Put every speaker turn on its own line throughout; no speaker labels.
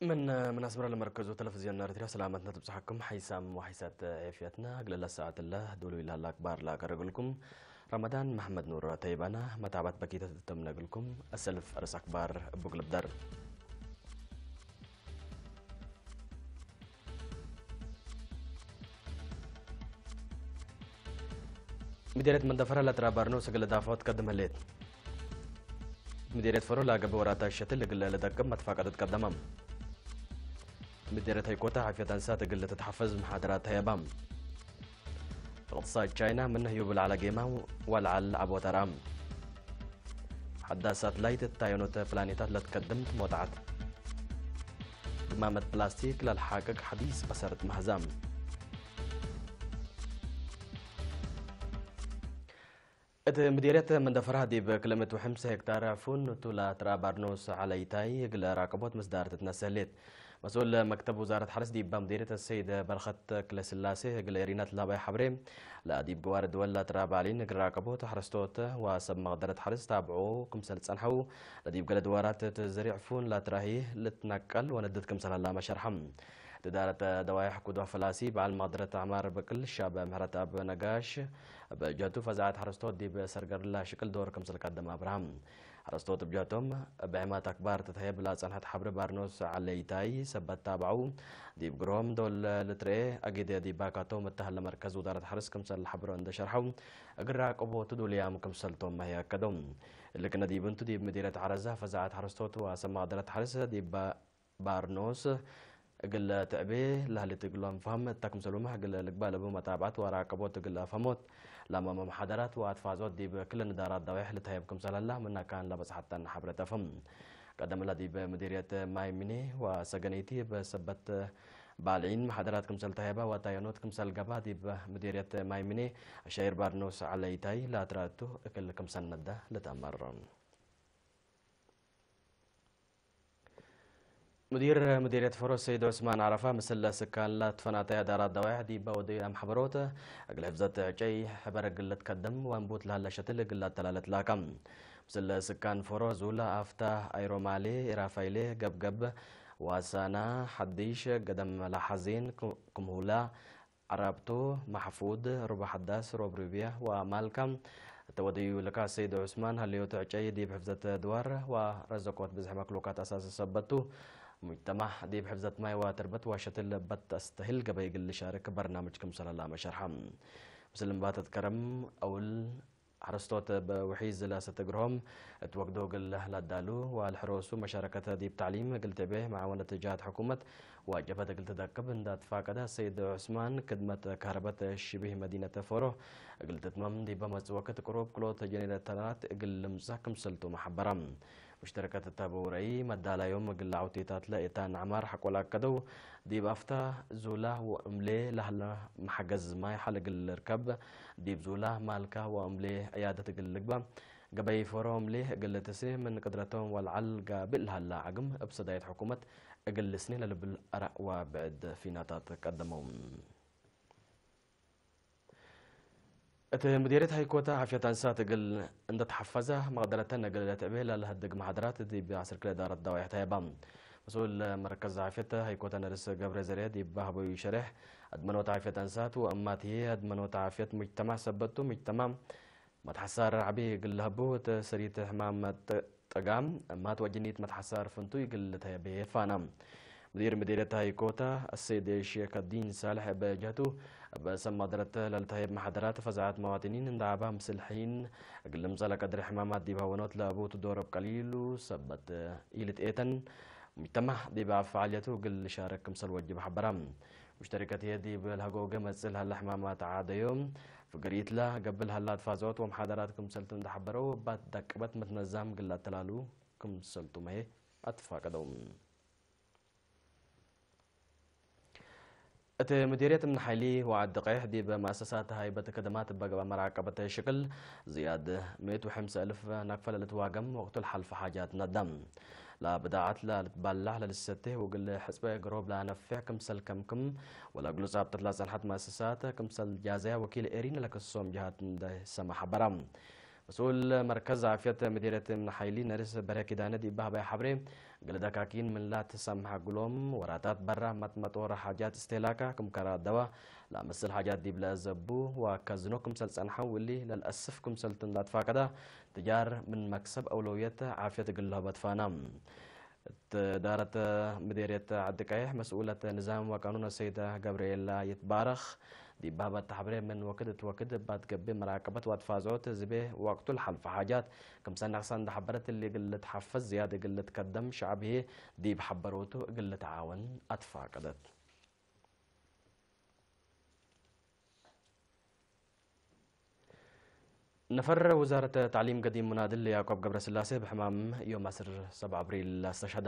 من أسمر المركز وتلفزيون نارتريا سلامتنا تبصحكم حيسام وحيسات عافيتنا قبل الساعة الله دولو إلى الله أكبر لا كرجلكم رمضان محمد نور تيبانا متابعة بكيتة تتمنى لكم السلف أرس أكبر بقلب در مديرية من دفرة لا ترى بارنو سجل دافوت قدم الليل مديرية فرو لا قبل وراتا الشتل قل لدقم متفاقدة قدمام مديرية هيكوتا عافية أنسات قل تتحفز محاضرات هيبام اقتصاد تشاينا منه يوبل على جيما والعل أبو ترام حدا ساتلايت تايونوت بلانيتات لتقدمت موضعات قمامة بلاستيك للحاقق حديث بسرت مهزام مديرية من دفرها دي بكلمة وحمسة هكتار عفون تولا ترى بارنوس عليتاي قل راقبوت مصدار تتنسلت مسؤول مكتب وزارة حرس دي بمديرية السيد برخت كلاس اللاسي قل رينات لابي حبري لا دي بوارد ولا ترى بالين قل راقبوت حرستوت وسب مقدرة حرس تابعو كمسل تسنحو لا دي بقل دوارات تزرع عفون لا تراهي لتنقل وندد كمسل الله مشرحم تدارة دوايح كودو فلاسي بعد مقدرة عمار بكل الشاب مهرة أب نقاش بجاتو فزعت حرستوت دي بسرقر الله شكل دور كمسل قدم أبراهام حرستوت بجاتهم بعمات أكبر تتهيب لا صنحة حبر بارنوس عليتاي سبت تابعو دي بقروم دول لتري أجد دي باكاتو متهل مركز وزارة حرس كمسل حبر عند شرحو أقرأ قبو تدول يام كمسلتهم ما هي كدوم اللي كنا دي بنتو دي بمديرة عرزة فزعت حرستوت وسمع قدرة حرس دي بارنوس قل تعبي لهلي تقولون فهم تاكم سلومه قل القبال ابو متابعات وراقبوت قل فهموت لما محاضرات واتفازوت دي بكل ندارات دوايح لتهيبكم سال الله منا كان لبس حتى حبر تفهم قدم الذي بمديرية مايمني وسجنيتي بسبت بالعين محاضراتكم سال تهيبا وتاينوتكم سال قبا دي بمديرية مايمني الشاير بارنوس عليتاي لا تراتو كلكم سند لتأمر مديرية فروس سيد عثمان عرفة مثل سكان لا تفناتي دارات دوايح دي بودي أم حبروته أقل حفظت جاي حبر قلة تقدم وانبوت لها لشتل قلة تلالت لاكم مثل سكان فروس ولا أفتا أيرومالي إرافايلي قب واسانا حديش قدم لحزين كمهولا عربتو محفوظ ربع حداس روبريبيا ومالكم تودي لك سيد عثمان هل يتعجي دي بحفظة دوار ورزقوت بزحمة كلوكات أساس سبتو مجتمع دي بحفظة ماي وتربت وشتل بت استهل قبل اللي شارك برنامجكم صلى الله عليه وسلم مسلم باتت كرم أول حرستوت بوحيز لا ستجرهم توقدوا قل للدالو والحروس مشاركة دي بتعليم قلت به معاونة جهات حكومة واجبت قلت دكب ان تفاقدها السيد عثمان خدمة كهرباء شبه مدينة فورو قلت تمام دي بمز وقت قروب كلوت جنينات قل مساكم سلتو محبرم مشتركة التابوري مدالا يوم قل عوتيتات لقيتان عمار حق ولا كدو دي بافتا زولا واملي لهلا محجز ماي حلق الركب دي بزولا مالكا واملي عيادة قلقبا قبي فورهم ليه قل تسيه من قدرتهم والعل قابل هلا عقم بصداية حكومة قل سنين اللي بالأرق وبعد في ناتات قدمهم مديرية هيكوتا عافية أنسات قل عند تحفزه مقدرتنا قل تعبيه لهدق محاضرات دي بعصر كل إدارة دوايح تايبام مسؤول مركز عافية هيكوتا نرس قبر زريد يبهبو يشرح أدمنوت عافية أنسات وأمات هي أدمنوت عافية مجتمع سبتو مجتمع متحسار عبي قل هبو تسريت حمام تقام ما توجنيت متحسار فنتو يقل تايبيه فانام مديرية هايكوتا السيد الشيخ الدين صالح بجهته بسمى درت للتهيب محاضرات فزعت مواطنين اندعابها مسلحين قل مزالة قدر حمامات دي بهونوت لابو تدور بقليل وسبت إيلة إيتن مجتمع دي بفعاليته قل شارك كمسل وجب حبرام مشتركة يدي بالهقوقة مسلها الحمامات عاد يوم فقريت له قبل هلا تفازوت ومحاضرات كمسل تندحبرو بات دكبت متنظم قل تلالو كمسل تمهي أتفاقدهم مديرية من حالي وعد دقيح دي بمؤسسات هايبة خدمات بقى مراقبة شكل زياد 105 ألف نقفل لتواقم وقت الحل في حاجات ندم لا بداعت لا تبلع للسته وقل حسبة قروب لا نفع كمسل كمكم ولا قلو صعب تطلع صنحة مؤسسات كمسل جازية وكيل إيرين لك الصوم جهات سمح برام مسؤول مركز عافية مديرية من حيلي نرس بركي دانا دي بها حبري قلدا كاكين من لا تسمح قلوم وراتات برا مطور حاجات استهلاكا كم كرا دواء لا مثل حاجات دي بلا زبو وكزنو كمسل سنحا واللي للأسف كمسل تنلات فاكدا تجار من مكسب أولوية عافية قلها بتفانام دارت مديرية عدكايح مسؤولة نظام وقانون السيدة جابرييلا يتبارخ دي بابا تحبري من وكد بعد قبل مراقبة واتفازوت زبي وقت الحل في حاجات كم سنة أحسن حبرت اللي قلت حفز زيادة قلت قدم شعبه دي بحبروته قلت تعاون أتفاقدت نفر وزارة تعليم قديم منادل يعقوب قبر سلاسي بحمام يوم 7 أبريل استشهد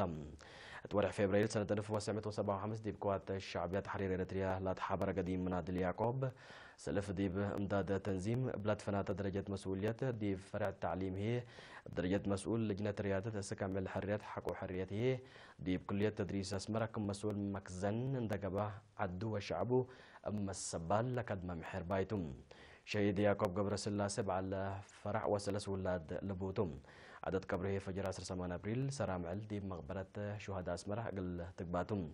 تورع فبراير سنة 1957 دي بقوات الشعبية تحرير إريتريا لا تحابر قديم منادل يعقوب سلف دي بإمداد تنظيم بلاد فنات درجة مسؤولية دي فرع التعليم هي بدرجة مسؤول لجنة ريادة استكمال الحريات حق وحريته دي بكلية تدريس أسمرك مسؤول مكزن اندقبه عدو وشعبه أما السبال لكدما محر بايتم شهيد يعقوب قبر سلاسي على فرع وسلس ولاد لبوتم عدد قبره فجر 8 أبريل سرامعل دي مقبرة شهداء أسمرة قل تقباتم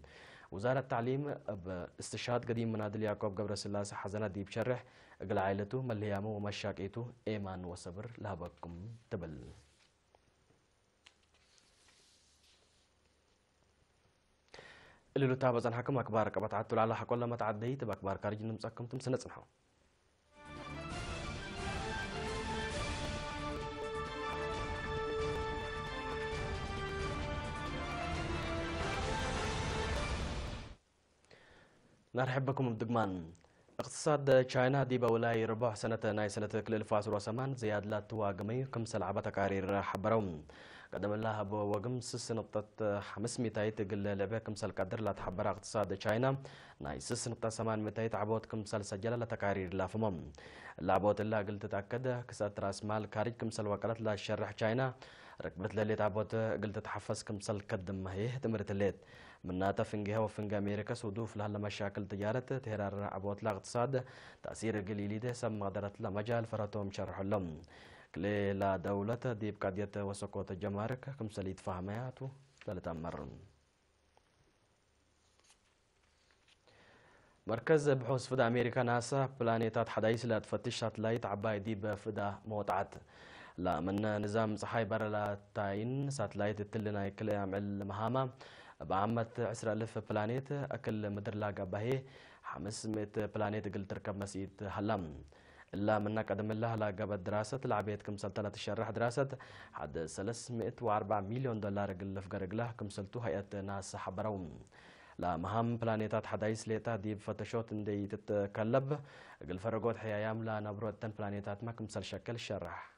وزارة التعليم باستشهاد قديم منادل يعقوب قبر سلاسي حزنة دي بشرح قل عائلته مليامه ومشاكيته إيمان وصبر لهبكم تبل اللي لو تابز عن حكم أكبار كبت عدتوا على حق ولا ما تعديت بأكبار كارجين نمسكم تمسنة صنحو نرحب بكم بدقمان اقتصاد تشاينا دي بولاي ربع سنة ناي سنة كل الفاس وسمان زياد لا تواقمي كم سلعبة تقارير حبرهم قدم الله ابو وقم سس نقطة 500 تقل لعبة كم سل قدر لا تحبر اقتصاد تشاينا ناي سس نقطة 800 عبوت كم سل سجل لا تقارير لا فمم لعبوت الله قلت تأكد كسات راس مال كارج كم سل وكالت لا شرح تشاينا ركبت لليت عبوت قلت تحفز كم سل قدم هي تمرت الليت من ناتا فنجها وفنجا أمريكا سودوف لها مشاكل تجارة تهرار عبوت الاقتصاد تأثير قليلي ده سم قدرت لا مجال فراتهم شرح لهم كلي لا دولة ديب قادية وسقوط الجمارك كم سليت فهمياتو للتأمر مركز بحوث فدا أمريكا ناسا بلانيتات حدايس لا تفتش ساتلايت عباي ديب فدا موطعات لا من نظام صحي برا لا تاين ساتلايت التلنا كل يعمل مهامة بعمة 10,000 بلانيت أكل مدر لاقا باهي 500 بلانيت قل تركب مسيد هلم إلا منك قدم الله لاقا بالدراسة لعبيت كم سلطنة الشرح دراسة حد 304 مليون دولار قل فقر قله كم سلطو هيئة ناس حبرون لا مهام بلانيتات حدايس ليتا دي بفتشوت دي تتكلب قل فرقوت حيايام لا نبروت تن بلانيتات ما كم سل شكل الشرح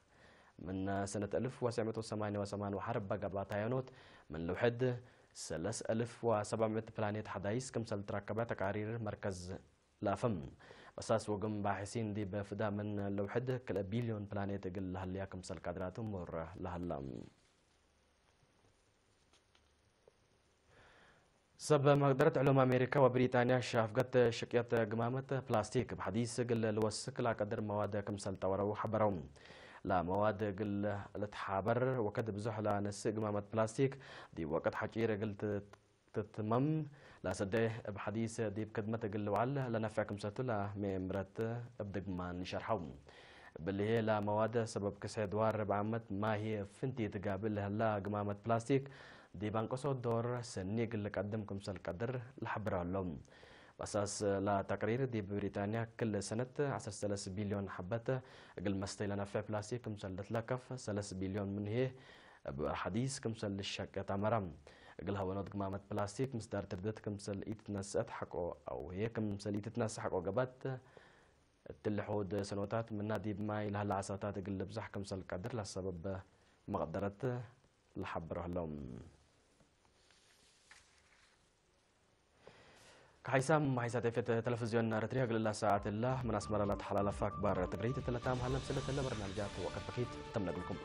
من سنة 1988 وحرب بقى باتايونوت من لوحد 3700 بلانيت حدايس كم سل تركبات تقارير مركز لافم أساس وقم باحثين دي بفدا من لوحد كل بليون بلانيت قل لهاليا كم سل قادرات مر لهالام سب مقدرة علوم أمريكا وبريطانيا شافقت شكيات قمامة بلاستيك بحديث قل الوسك لا قدر مواد كم سل تورو حبرهم لا مواد قل لتحابر وكد بزحلة نس قمامة بلاستيك دي وقت حكيرة قلت تتمم لا سده بحديث دي بكدمة قل وعل لنفعكم ستو لا ميمرت بدقمان شرحهم باللي هي لا مواد سبب كسي دوار بعمت ما هي فنتي تقابل هلا قمامة بلاستيك دي بانقصو دور سني قل قدمكم سل قدر لحبرها اللهم بأساس لا تقرير دي بريطانيا كل سنة 10 بليون حبة قل مستي لنا في بلاستيك كمسل لتلكف 3 بليون من هي بحديث كمسل للشك تامرم قل هو نوت قمامة بلاستيك مصدر تردد كمسل يتنسات حقو أو هي كمسل يتنس حقو قبات تلحود سنوات من نادي بماي لها العساتات قل بزح كمسل قدر لسبب مقدرة لحبره لهم كحيسام حيسات في التلفزيون ارتريا قل الله ساعات الله من اسمر لا تحلال فاك بار تقريت تلتام هلا مسلة الله برنامجات وقت بكيت تم لكم